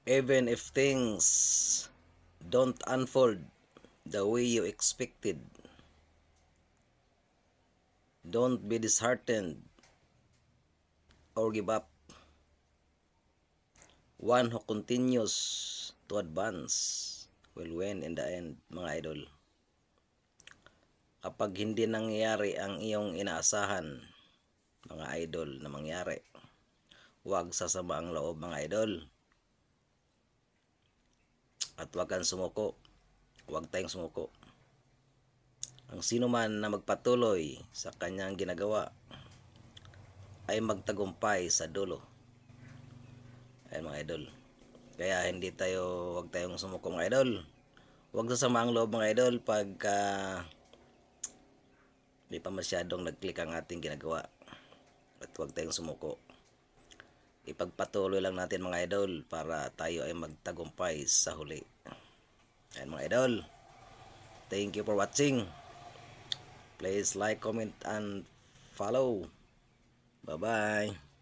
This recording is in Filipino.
Even if things don't unfold the way you expected, don't be disheartened or give up. One who continues to advance will win in the end, mga idol. Kapag hindi nangyayari ang iyong inaasahan, mga idol, na mangyari, huwag sasama ang loob, mga idol. At huwag kang sumuko. Huwag tayong sumuko. Ang sino man na magpatuloy sa kanyang ginagawa ay magtagumpay sa dulo. Ayan, mga idol. Kaya huwag tayong sumuko, mga idol. Huwag sasama ang loob, mga idol, pagka hindi pa masyadong nag-click ang ating ginagawa. At huwag tayong sumuko. Ipagpatuloy lang natin, mga idol, para tayo ay magtagumpay sa huli. Ayan, mga idol. Thank you for watching. Please like, comment, and follow. Bye-bye.